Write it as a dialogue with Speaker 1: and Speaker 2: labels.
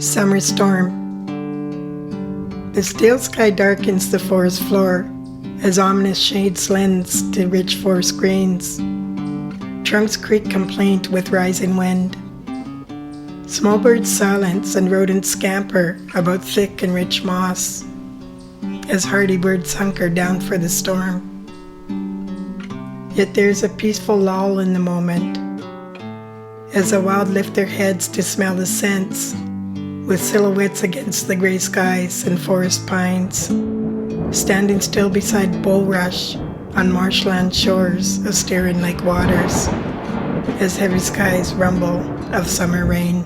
Speaker 1: Summer storm. The steel sky darkens the forest floor as ominous shades lends to rich forest grains. Trunks creak complaint with rising wind. Small birds silence and rodents scamper about thick and rich moss as hardy birds hunker down for the storm. Yet there's a peaceful lull in the moment as the wild lift their heads to smell the scents, with silhouettes against the gray skies and forest pines, standing still beside bulrush on marshland shores of staring like waters, as heavy skies rumble of summer rain.